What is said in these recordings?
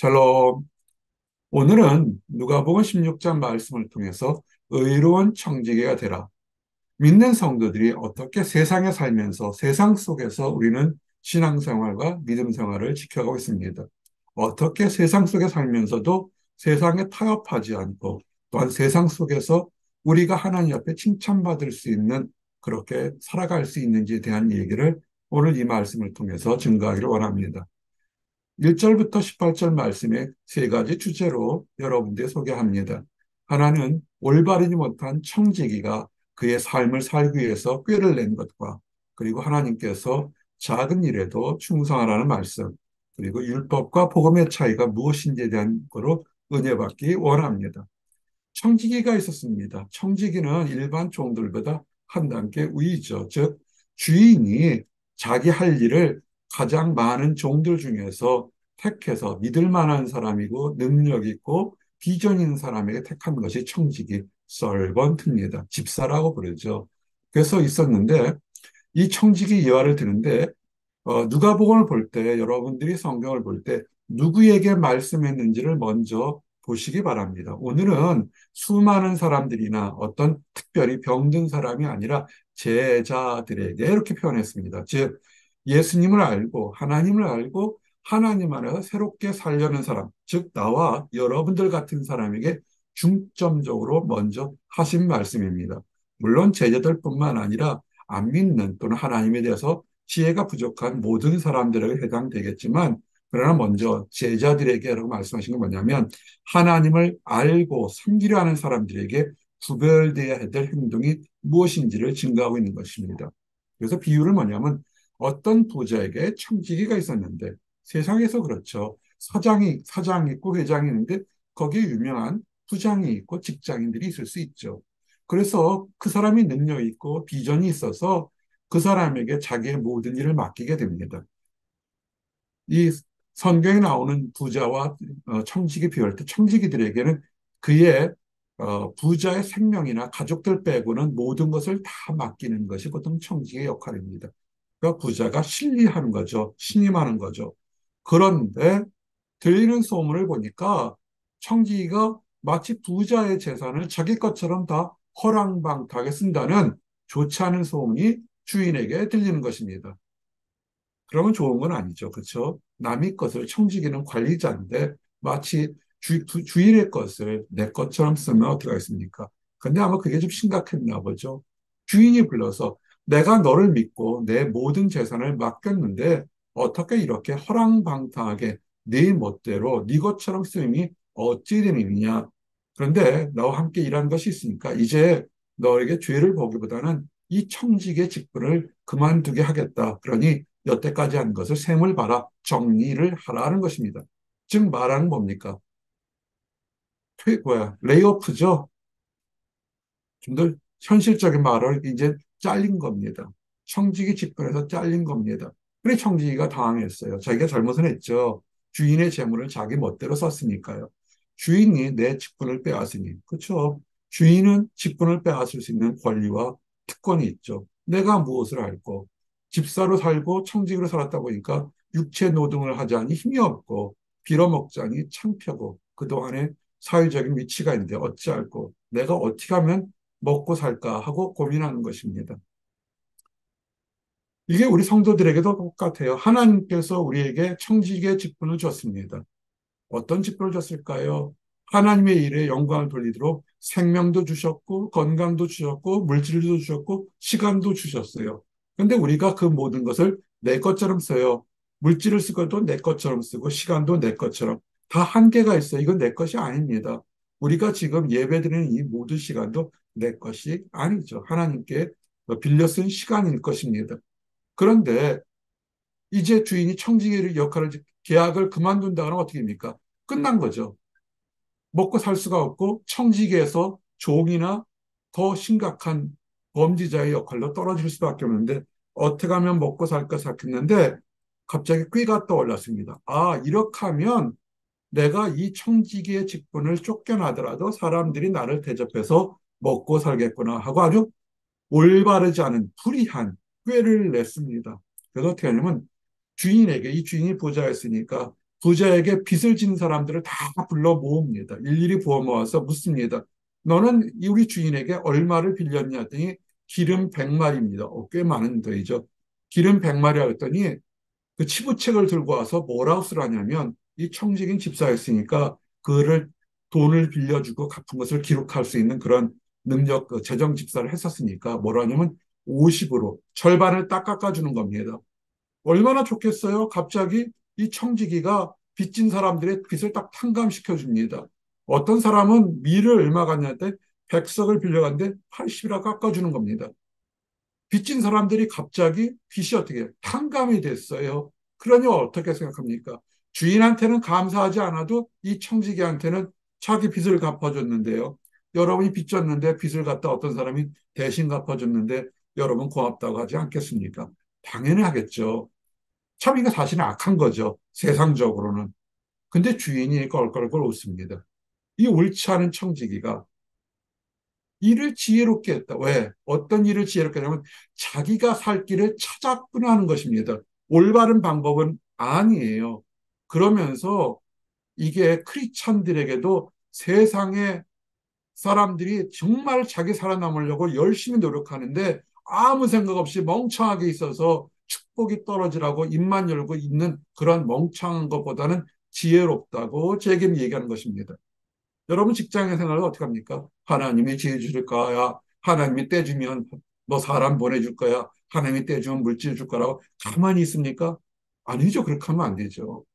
샬롬. 오늘은 누가복음 16장 말씀을 통해서 의로운 청지기가 되라. 믿는 성도들이 어떻게 세상에 살면서 세상 속에서 우리는 신앙생활과 믿음생활을 지켜가고 있습니다. 어떻게 세상 속에 살면서도 세상에 타협하지 않고 또한 세상 속에서 우리가 하나님 앞에 칭찬받을 수 있는 그렇게 살아갈 수 있는지에 대한 얘기를 오늘 이 말씀을 통해서 증거하기를 원합니다. 1절부터 18절 말씀에 세 가지 주제로 여러분들 소개합니다. 하나는 올바르지 못한 청지기가 그의 삶을 살기 위해서 꾀를 낸 것과, 그리고 하나님께서 작은 일에도 충성하라는 말씀, 그리고 율법과 복음의 차이가 무엇인지에 대한 거로 은혜 받기 원합니다. 청지기가 있었습니다. 청지기는 일반 종들보다 한 단계 위죠. 즉, 주인이 자기 할 일을 가장 많은 종들 중에서 택해서 믿을 만한 사람이고 능력 있고 비전 있는 사람에게 택한 것이 청지기 서번트입니다. 집사라고 부르죠. 그래서 있었는데 이 청지기 예화를 드는데 누가복음을 볼 때, 여러분들이 성경을 볼 때 누구에게 말씀했는지를 먼저 보시기 바랍니다. 오늘은 수많은 사람들이나 어떤 특별히 병든 사람이 아니라 제자들에게 이렇게 표현했습니다. 즉, 예수님을 알고 하나님을 알고 하나님 안에서 새롭게 살려는 사람, 즉 나와 여러분들 같은 사람에게 중점적으로 먼저 하신 말씀입니다. 물론 제자들뿐만 아니라 안 믿는 또는 하나님에 대해서 지혜가 부족한 모든 사람들에게 해당되겠지만, 그러나 먼저 제자들에게라고 말씀하신 건 뭐냐면 하나님을 알고 섬기려 하는 사람들에게 구별되어야 될 행동이 무엇인지를 증거하고 있는 것입니다. 그래서 비유를 뭐냐면 어떤 부자에게 청지기가 있었는데, 세상에서 그렇죠. 사장이 있고 회장이 있는데 거기에 유명한 부장이 있고 직장인들이 있을 수 있죠. 그래서 그 사람이 능력이 있고 비전이 있어서 그 사람에게 자기의 모든 일을 맡기게 됩니다. 이 성경에 나오는 부자와 청지기 비유할 때 청지기들에게는 그의 부자의 생명이나 가족들 빼고는 모든 것을 다 맡기는 것이 보통 청지기의 역할입니다. 그러니까 부자가 신리하는 거죠. 신임하는 거죠. 그런데 들리는 소문을 보니까 청지기가 마치 부자의 재산을 자기 것처럼 다 허랑방탕하게 쓴다는 좋지 않은 소문이 주인에게 들리는 것입니다. 그러면 좋은 건 아니죠. 그렇죠? 남의 것을 청지기는 관리자인데 마치 주인의 것을 내 것처럼 쓰면 어떻게 하겠습니까? 근데 아마 그게 좀 심각했나 보죠. 주인이 불러서 내가 너를 믿고 내 모든 재산을 맡겼는데 어떻게 이렇게 허랑방탕하게 네 멋대로 네 것처럼 쓰임이 어찌 되느냐. 그런데 너와 함께 일한 것이 있으니까 이제 너에게 죄를 보기보다는 이 청지기의 직분을 그만두게 하겠다. 그러니 여태까지 한 것을 셈을 봐라. 정리를 하라는 것입니다. 즉 말하는 뭡니까? 레이오프죠. 좀 더 현실적인 말을 이제 잘린 겁니다. 청지기 직분에서 잘린 겁니다. 그래 청지기가 당황했어요. 자기가 잘못은 했죠. 주인의 재물을 자기 멋대로 썼으니까요. 주인이 내 직분을 빼앗으니. 그렇죠. 주인은 직분을 빼앗을 수 있는 권리와 특권이 있죠. 내가 무엇을 알고 집사로 살고 청지기로 살았다 보니까 육체 노동을 하자니 힘이 없고 빌어먹자니 창피하고 그동안에 사회적인 위치가 있는데 어찌할꼬 내가 어떻게 하면 먹고 살까 하고 고민하는 것입니다. 이게 우리 성도들에게도 똑같아요. 하나님께서 우리에게 청지기의 직분을 줬습니다. 어떤 직분을 줬을까요? 하나님의 일에 영광을 돌리도록 생명도 주셨고 건강도 주셨고 물질도 주셨고 시간도 주셨어요. 그런데 우리가 그 모든 것을 내 것처럼 써요. 물질을 쓰고도 내 것처럼 쓰고 시간도 내 것처럼 다 한계가 있어요. 이건 내 것이 아닙니다. 우리가 지금 예배드리는 이 모든 시간도 내 것이 아니죠. 하나님께 빌려 쓴 시간일 것입니다. 그런데 이제 주인이 청지기의 역할을 계약을 그만둔다 그러면 어떻게 됩니까? 끝난 거죠. 먹고 살 수가 없고 청지기에서 종이나 더 심각한 범죄자의 역할로 떨어질 수밖에 없는데 어떻게 하면 먹고 살까 생각했는데 갑자기 꾀가 떠올랐습니다. 아, 이렇게 하면 내가 이 청지기의 직분을 쫓겨나더라도 사람들이 나를 대접해서 먹고 살겠구나 하고 아주 올바르지 않은 불의한 꾀를 냈습니다. 그래서 어떻게 하냐면 주인에게 이 주인이 부자였으니까 부자에게 빚을 진 사람들을 다 불러 모읍니다. 일일이 부어 모아서 묻습니다. 너는 우리 주인에게 얼마를 빌렸냐 했더니 기름 100마리입니다. 꽤 많은 돈이죠. 기름 100마리 했더니 그 치부책을 들고 와서 뭐라고 쓰라냐면 이 청지기는 집사였으니까 그를 돈을 빌려주고 갚은 것을 기록할 수 있는 그런 능력, 재정 집사를 했었으니까 뭐라 하냐면 50으로 절반을 딱 깎아주는 겁니다. 얼마나 좋겠어요? 갑자기 이 청지기가 빚진 사람들의 빚을 딱 탕감시켜 줍니다. 어떤 사람은 밀을 얼마 갔냐는데 100석을 빌려갔는데 80이라 깎아주는 겁니다. 빚진 사람들이 갑자기 빚이 어떻게 탕감이 됐어요. 그러니 어떻게 생각합니까? 주인한테는 감사하지 않아도 이 청지기한테는 자기 빚을 갚아줬는데요. 여러분이 빚 졌는데 빚을 갖다 어떤 사람이 대신 갚아줬는데 여러분 고맙다고 하지 않겠습니까? 당연히 하겠죠. 참 이거 사실은 악한 거죠. 세상적으로는. 근데 주인이 껄껄껄 웃습니다. 이 옳지 않은 청지기가 일을 지혜롭게 했다. 왜? 어떤 일을 지혜롭게 하냐면 자기가 살 길을 찾았구나 하는 것입니다. 올바른 방법은 아니에요. 그러면서 이게 크리스찬들에게도 세상의 사람들이 정말 자기 살아남으려고 열심히 노력하는데 아무 생각 없이 멍청하게 있어서 축복이 떨어지라고 입만 열고 있는 그런 멍청한 것보다는 지혜롭다고 제게 얘기하는 것입니다. 여러분 직장의 생활을 어떻게 합니까? 하나님이 지혜 주실 거야. 하나님이 떼주면 뭐 사람 보내줄 거야. 하나님이 떼주면 물질 줄 거라고 가만히 있습니까? 아니죠. 그렇게 하면 안 되죠.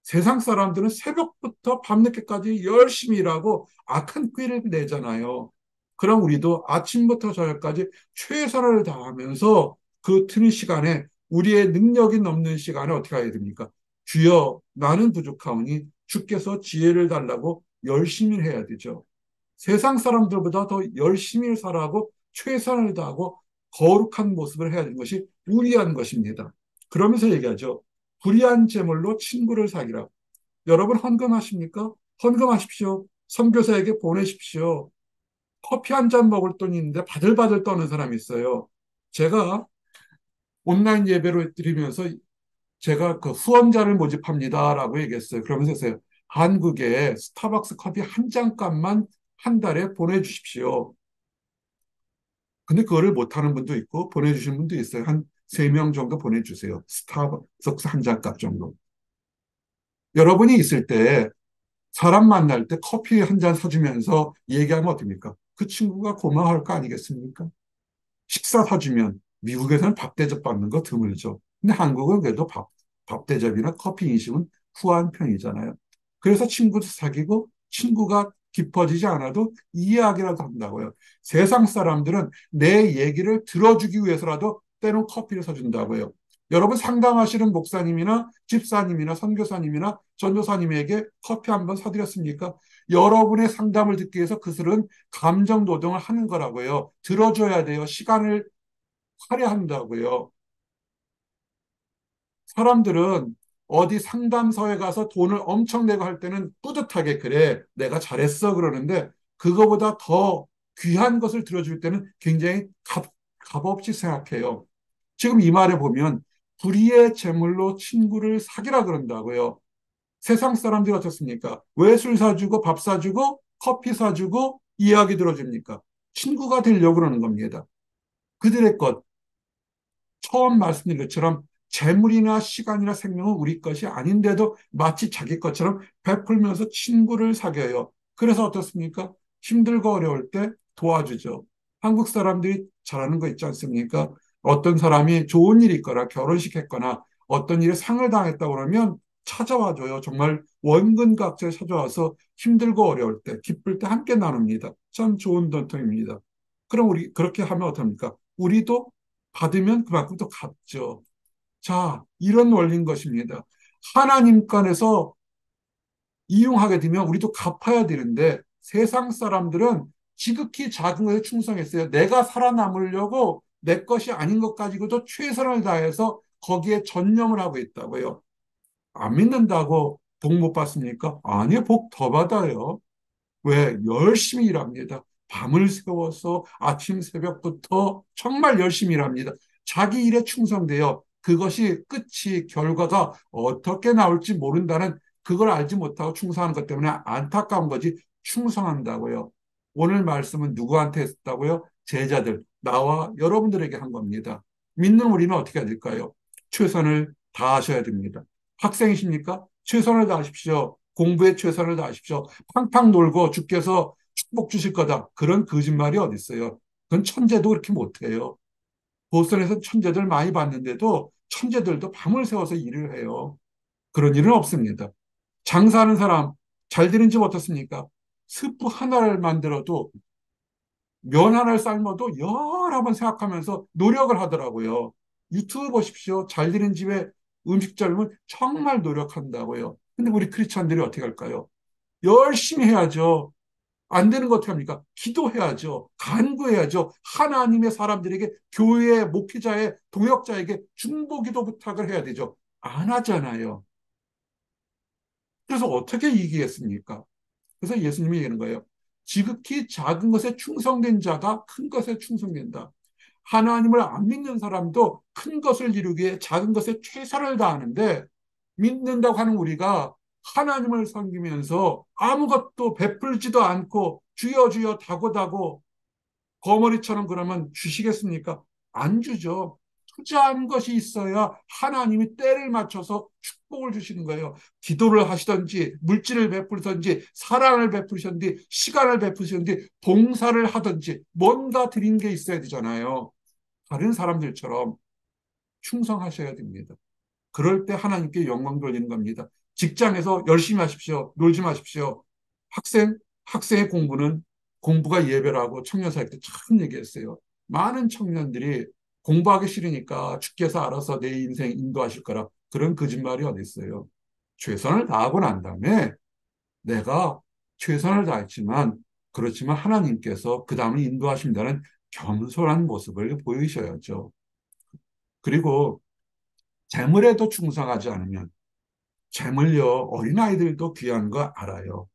세상 사람들은 새벽부터 밤늦게까지 열심히 일하고 악한 꾀를 내잖아요. 그럼 우리도 아침부터 저녁까지 최선을 다하면서 그 트는 시간에 우리의 능력이 넘는 시간에 어떻게 해야 됩니까? 주여 나는 부족하오니 주께서 지혜를 달라고 열심히 해야 되죠. 세상 사람들보다 더 열심히 살아가고 최선을 다하고 거룩한 모습을 해야 되는 것이 우리한 것입니다. 그러면서 얘기하죠. 불의한 재물로 친구를 사귀라. 여러분 헌금하십니까? 헌금하십시오. 선교사에게 보내십시오. 커피 한 잔 먹을 돈이 있는데 바들바들 떠는 사람이 있어요. 제가 온라인 예배로 드리면서 제가 그 후원자를 모집합니다라고 얘기했어요. 그러면서 했어요. 한국에 스타벅스 커피 한 잔 값만 한 달에 보내주십시오. 근데 그거를 못하는 분도 있고 보내주시는 분도 있어요. 한 3명 정도 보내주세요. 스타벅스 한 잔 값 정도. 여러분이 있을 때 사람 만날 때 커피 한 잔 사주면서 얘기하면 어떻습니까? 그 친구가 고마워할 거 아니겠습니까? 식사 사주면 미국에서는 밥 대접 받는 거 드물죠. 근데 한국은 그래도 밥 대접이나 커피 인심은 후한 편이잖아요. 그래서 친구도 사귀고 친구가 깊어지지 않아도 이야기라도 한다고요. 세상 사람들은 내 얘기를 들어주기 위해서라도 때론 커피를 사준다고요. 여러분 상담하시는 목사님이나 집사님이나 선교사님이나 전도사님에게 커피 한 번 사드렸습니까? 여러분의 상담을 듣기 위해서 그들은 감정 노동을 하는 거라고요. 들어줘야 돼요. 시간을 할애한다고요. 사람들은 어디 상담소에 가서 돈을 엄청 내고 할 때는 뿌듯하게 그래, 내가 잘했어 그러는데 그거보다 더 귀한 것을 들어줄 때는 굉장히 값없이 생각해요. 지금 이 말에 보면 불의의 제물로 친구를 사귀라 그런다고요. 세상 사람들이 어떻습니까? 왜 술 사주고 밥 사주고 커피 사주고 이야기 들어줍니까? 친구가 되려고 그러는 겁니다. 그들의 것, 처음 말씀드린 것처럼 재물이나 시간이나 생명은 우리 것이 아닌데도 마치 자기 것처럼 베풀면서 친구를 사귀어요. 그래서 어떻습니까? 힘들고 어려울 때 도와주죠. 한국 사람들이 잘하는 거 있지 않습니까? 어떤 사람이 좋은 일이 있거나 결혼식 했거나 어떤 일에 상을 당했다고 그러면 찾아와줘요. 정말 원근각지에 찾아와서 힘들고 어려울 때, 기쁠 때 함께 나눕니다. 참 좋은 전통입니다. 그럼 우리 그렇게 하면 어떡합니까? 우리도 받으면 그만큼 또 갚죠. 자, 이런 원리인 것입니다. 하나님 간에서 이용하게 되면 우리도 갚아야 되는데 세상 사람들은 지극히 작은 것에 충성했어요. 내가 살아남으려고 내 것이 아닌 것 가지고도 최선을 다해서 거기에 전념을 하고 있다고요. 안 믿는다고 복 못 받습니까? 아니요, 복 더 받아요. 왜? 열심히 일합니다. 밤을 새워서 아침 새벽부터 정말 열심히 일합니다. 자기 일에 충성돼요. 그것이 끝이 결과가 어떻게 나올지 모른다는 그걸 알지 못하고 충성하는 것 때문에 안타까운 거지 충성한다고요. 오늘 말씀은 누구한테 했다고요? 제자들, 나와 여러분들에게 한 겁니다. 믿는 우리는 어떻게 해야 될까요? 최선을 다하셔야 됩니다. 학생이십니까? 최선을 다하십시오. 공부에 최선을 다하십시오. 팡팡 놀고 주께서 축복 주실 거다. 그런 거짓말이 어디 있어요? 그건 천재도 그렇게 못해요. 보스턴에서 천재들 많이 봤는데도 천재들도 밤을 새워서 일을 해요. 그런 일은 없습니다. 장사하는 사람 잘 되는 집 어떻습니까? 스프 하나를 만들어도 면 하나를 삶아도 여러 번 생각하면서 노력을 하더라고요. 유튜브 보십시오. 잘 되는 집에 음식점은 정말 노력한다고요. 근데 우리 크리스찬들이 어떻게 할까요? 열심히 해야죠. 안 되는 거 어떻게 합니까? 기도해야죠. 간구해야죠. 하나님의 사람들에게 교회의 목회자의 동역자에게 중보기도 부탁을 해야 되죠. 안 하잖아요. 그래서 어떻게 이기겠습니까? 그래서 예수님이 얘기하는 거예요. 지극히 작은 것에 충성된 자가 큰 것에 충성된다. 하나님을 안 믿는 사람도 큰 것을 이루기 위해 작은 것에 최선을 다하는데 믿는다고 하는 우리가 하나님을 섬기면서 아무것도 베풀지도 않고 주여 주여 다고다고 거머리처럼 그러면 주시겠습니까? 안 주죠. 투자한 것이 있어야 하나님이 때를 맞춰서 축복을 주시는 거예요. 기도를 하시든지 물질을 베풀든지 사랑을 베푸시든지 시간을 베푸시든지 봉사를 하든지 뭔가 드린 게 있어야 되잖아요. 다른 사람들처럼 충성하셔야 됩니다. 그럴 때 하나님께 영광 돌리는 겁니다. 직장에서 열심히 하십시오. 놀지 마십시오. 학생의 공부가 예배라고 청년사역 때 참 얘기했어요. 많은 청년들이 공부하기 싫으니까 주께서 알아서 내 인생 인도하실 거라 그런 거짓말이 어디 있어요. 최선을 다하고 난 다음에 내가 최선을 다했지만 그렇지만 하나님께서 그 다음에 인도하신다는 겸손한 모습을 보이셔야죠. 그리고 재물에도 충성하지 않으면 재물요, 어린아이들도 귀한 거 알아요.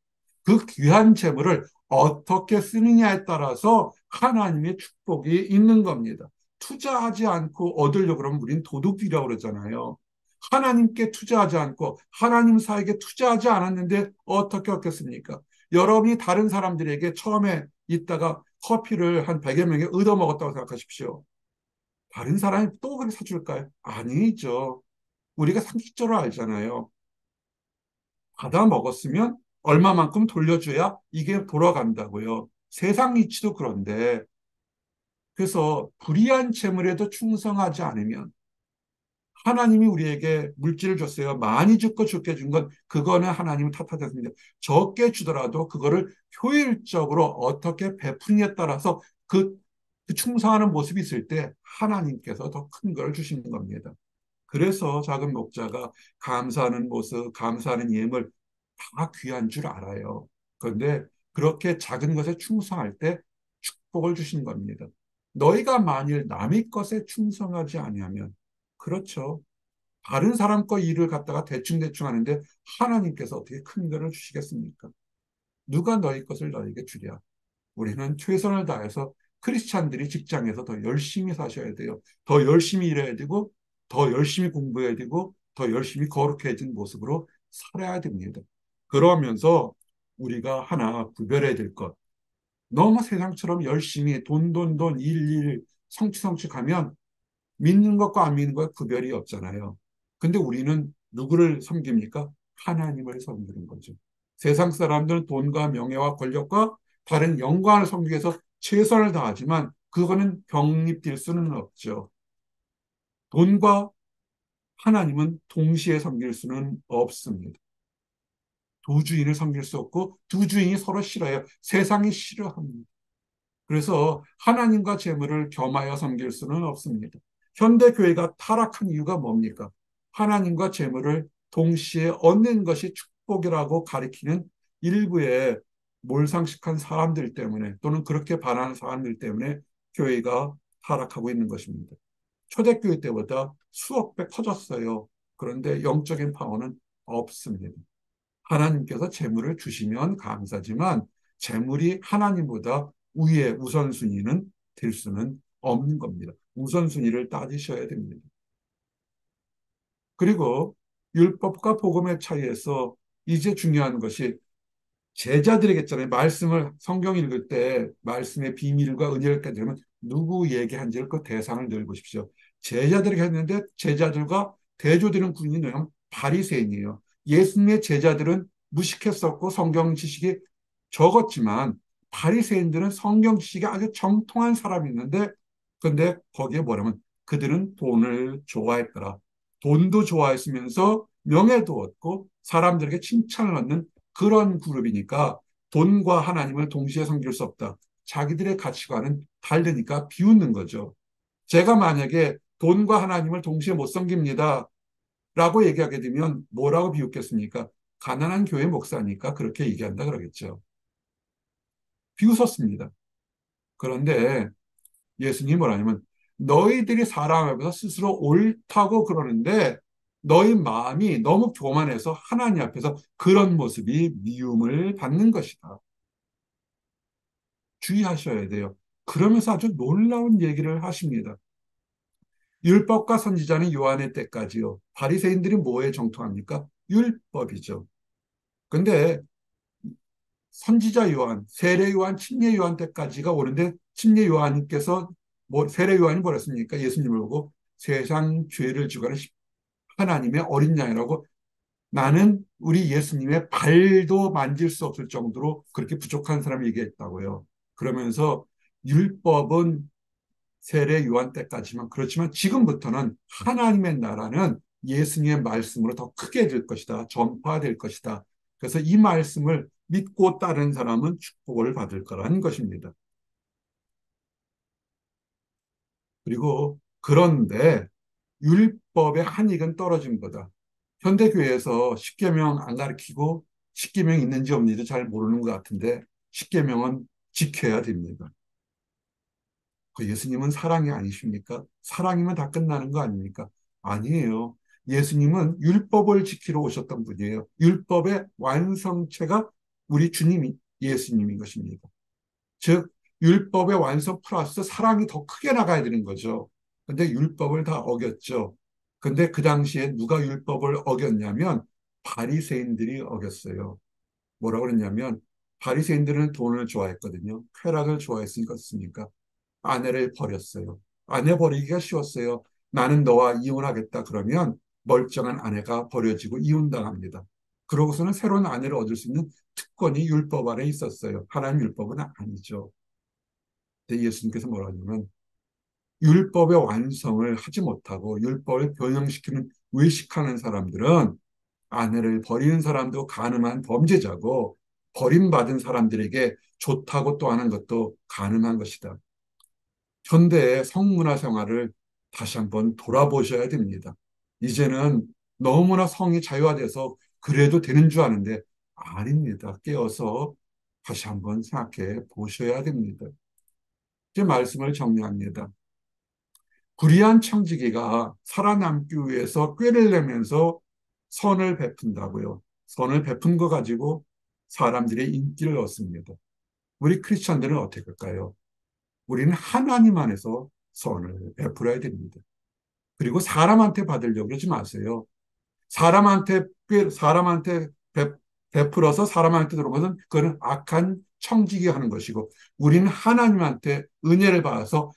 그 귀한 재물을 어떻게 쓰느냐에 따라서 하나님의 축복이 있는 겁니다. 투자하지 않고 얻으려고 그러면 우린 도둑이라고 그러잖아요. 하나님께 투자하지 않고 하나님 사에게 투자하지 않았는데 어떻게 얻겠습니까? 여러분이 다른 사람들에게 처음에 있다가 커피를 한 100여 명에 얻어먹었다고 생각하십시오. 다른 사람이 또 그렇게 사줄까요? 아니죠. 우리가 상식적으로 알잖아요. 받아 먹었으면 얼마만큼 돌려줘야 이게 돌아간다고요. 세상 이치도 그런데 그래서 불의한 재물에도 충성하지 않으면 하나님이 우리에게 물질을 줬어요. 많이 주고 적게 준 건 그거는 하나님을 탓하지 않습니다. 적게 주더라도 그거를 효율적으로 어떻게 베푸느냐에 따라서 그 충성하는 모습이 있을 때 하나님께서 더 큰 걸 주시는 겁니다. 그래서 작은 목자가 감사하는 모습, 감사하는 예물 다 귀한 줄 알아요. 그런데 그렇게 작은 것에 충성할 때 축복을 주신 겁니다. 너희가 만일 남의 것에 충성하지 아니하면 그렇죠. 다른 사람 거 일을 갖다가 대충대충 하는데 하나님께서 어떻게 큰 거를 주시겠습니까? 누가 너희 것을 너희에게 주랴? 우리는 최선을 다해서 크리스찬들이 직장에서 더 열심히 사셔야 돼요. 더 열심히 일해야 되고, 더 열심히 공부해야 되고, 더 열심히 거룩해진 모습으로 살아야 됩니다. 그러면서 우리가 하나 구별해야 될 것. 너무 세상처럼 열심히 돈, 성취하면 믿는 것과 안 믿는 것과 구별이 없잖아요. 근데 우리는 누구를 섬깁니까? 하나님을 섬기는 거죠. 세상 사람들은 돈과 명예와 권력과 다른 영광을 섬기기 위해서 최선을 다하지만 그거는 병립될 수는 없죠. 돈과 하나님은 동시에 섬길 수는 없습니다. 두 주인을 섬길 수 없고 두 주인이 서로 싫어요. 세상이 싫어합니다. 그래서 하나님과 재물을 겸하여 섬길 수는 없습니다. 현대 교회가 타락한 이유가 뭡니까? 하나님과 재물을 동시에 얻는 것이 축복이라고 가리키는 일부의 몰상식한 사람들 때문에 또는 그렇게 반하는 사람들 때문에 교회가 타락하고 있는 것입니다. 초대교회 때보다 수억 배 커졌어요. 그런데 영적인 파워는 없습니다. 하나님께서 재물을 주시면 감사지만 재물이 하나님보다 우위의 우선순위는 될 수는 없는 겁니다. 우선순위를 따지셔야 됩니다. 그리고 율법과 복음의 차이에서 이제 중요한 것이 제자들에게잖아요. 말씀을 성경 읽을 때 말씀의 비밀과 은혜를 깨달으면 누구 얘기한지를 그 대상을 늘 보십시오. 제자들에게 했는데 제자들과 대조되는 군인이 뭐냐면 바리새인이에요. 예수님의 제자들은 무식했었고 성경 지식이 적었지만 바리새인들은 성경 지식이 아주 정통한 사람이 있는데 근데 거기에 뭐냐면 그들은 돈을 좋아했더라. 돈도 좋아했으면서 명예도 얻고 사람들에게 칭찬을 얻는 그런 그룹이니까 돈과 하나님을 동시에 섬길 수 없다. 자기들의 가치관은 다르니까 비웃는 거죠. 제가 만약에 돈과 하나님을 동시에 못 섬깁니다. 라고 얘기하게 되면 뭐라고 비웃겠습니까? 가난한 교회 목사니까 그렇게 얘기한다 그러겠죠. 비웃었습니다. 그런데 예수님이 뭐라냐면 너희들이 사람 앞에서 스스로 옳다고 그러는데 너희 마음이 너무 교만해서 하나님 앞에서 그런 모습이 미움을 받는 것이다. 주의하셔야 돼요. 그러면서 아주 놀라운 얘기를 하십니다. 율법과 선지자는 요한의 때까지요. 바리새인들이 뭐에 정통합니까? 율법이죠. 근데 선지자 요한, 세례 요한, 침례 요한 때까지가 오는데 침례 요한님께서 세례 요한이 뭐랬습니까? 예수님을 보고 세상 죄를 지고 가는 하나님의 어린 양이라고 나는 우리 예수님의 발도 만질 수 없을 정도로 그렇게 부족한 사람이 얘기했다고요. 그러면서 율법은 세례 요한 때까지만 그렇지만 지금부터는 하나님의 나라는 예수님의 말씀으로 더 크게 될 것이다. 전파될 것이다. 그래서 이 말씀을 믿고 따른 사람은 축복을 받을 거라는 것입니다. 그리고 그런데 율법의 한 익은 떨어진 거다. 현대교회에서 십계명 안 가르치고 십계명 있는지 없는지도 잘 모르는 것 같은데 십계명은 지켜야 됩니다. 그 예수님은 사랑이 아니십니까? 사랑이면 다 끝나는 거 아닙니까? 아니에요. 예수님은 율법을 지키러 오셨던 분이에요. 율법의 완성체가 우리 주님이 예수님인 것입니다. 즉 율법의 완성 플러스 사랑이 더 크게 나가야 되는 거죠. 근데 율법을 다 어겼죠. 근데 그 당시에 누가 율법을 어겼냐면 바리새인들이 어겼어요. 뭐라고 그랬냐면 바리새인들은 돈을 좋아했거든요. 쾌락을 좋아했으니까 습니까 아내를 버렸어요. 아내 버리기가 쉬웠어요. 나는 너와 이혼하겠다 그러면 멀쩡한 아내가 버려지고 이혼당합니다. 그러고서는 새로운 아내를 얻을 수 있는 특권이 율법 아래 있었어요. 하나님 율법은 아니죠. 근데 예수님께서 뭐라 하냐면 율법의 완성을 하지 못하고 율법을 변형시키는 외식하는 사람들은 아내를 버리는 사람도 가늠한 범죄자고 버림받은 사람들에게 좋다고 또 하는 것도 가늠한 것이다. 현대의 성문화 생활을 다시 한번 돌아보셔야 됩니다. 이제는 너무나 성이 자유화돼서 그래도 되는 줄 아는데 아닙니다. 깨어서 다시 한번 생각해 보셔야 됩니다. 제 말씀을 정리합니다. 불의한 청지기가 살아남기 위해서 꾀를 내면서 선을 베푼다고요. 선을 베푼 거 가지고 사람들의 인기를 얻습니다. 우리 크리스천들은 어떻게 할까요? 우리는 하나님 안에서 선을 베풀어야 됩니다. 그리고 사람한테 받으려고 그러지 마세요. 사람한테 베풀어서 사람한테 들어오는 것은 그거는 악한 청지기 하는 것이고 우리는 하나님한테 은혜를 받아서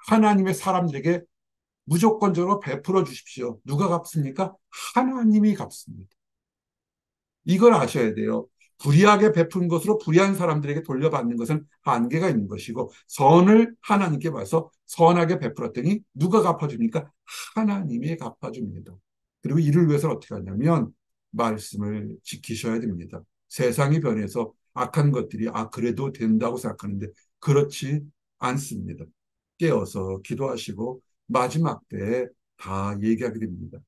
하나님의 사람들에게 무조건적으로 베풀어 주십시오. 누가 갚습니까? 하나님이 갚습니다. 이걸 아셔야 돼요. 불의하게 베푼 것으로 불의한 사람들에게 돌려받는 것은 한계가 있는 것이고 선을 하나님께 봐서 선하게 베풀었더니 누가 갚아줍니까? 하나님이 갚아줍니다. 그리고 이를 위해서 어떻게 하냐면 말씀을 지키셔야 됩니다. 세상이 변해서 악한 것들이 그래도 된다고 생각하는데 그렇지 않습니다. 깨어서 기도하시고 마지막 때에 다 얘기하게 됩니다.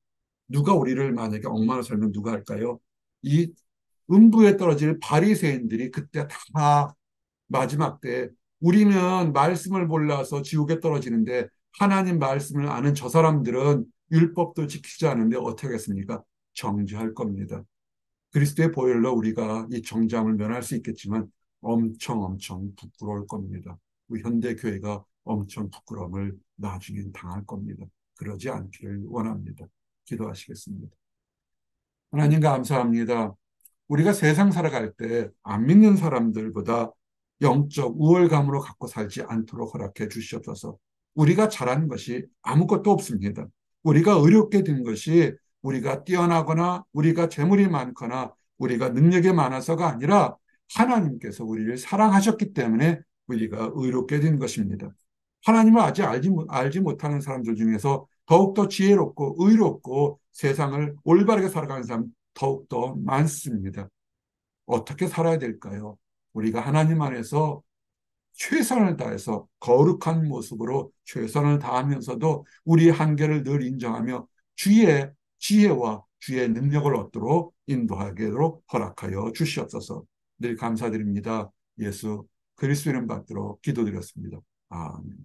누가 우리를 만약에 엉망을 살면 누가 할까요? 이 음부에 떨어질 바리새인들이 그때 다 마지막 때 우리는 말씀을 몰라서 지옥에 떨어지는데 하나님 말씀을 아는 저 사람들은 율법도 지키지 않는데 어떻게 하겠습니까? 정죄할 겁니다. 그리스도의 보혈로 우리가 이 정죄함을 면할 수 있겠지만 엄청 부끄러울 겁니다. 우리 현대 교회가 엄청 부끄러움을 나중에 당할 겁니다. 그러지 않기를 원합니다. 기도하시겠습니다. 하나님 감사합니다. 우리가 세상 살아갈 때 안 믿는 사람들보다 영적 우월감으로 갖고 살지 않도록 허락해 주시옵소서. 우리가 잘한 것이 아무것도 없습니다. 우리가 의롭게 된 것이 우리가 뛰어나거나 우리가 재물이 많거나 우리가 능력이 많아서가 아니라 하나님께서 우리를 사랑하셨기 때문에 우리가 의롭게 된 것입니다. 하나님을 아직 알지 못하는 사람들 중에서 더욱더 지혜롭고 의롭고 세상을 올바르게 살아가는 사람 더욱더 많습니다. 어떻게 살아야 될까요? 우리가 하나님 안에서 최선을 다해서 거룩한 모습으로 최선을 다하면서도 우리의 한계를 늘 인정하며 주의 지혜와 주의 능력을 얻도록 인도하도록 허락하여 주시옵소서. 늘 감사드립니다. 예수 그리스도 이름 받들어 기도드렸습니다. 아멘.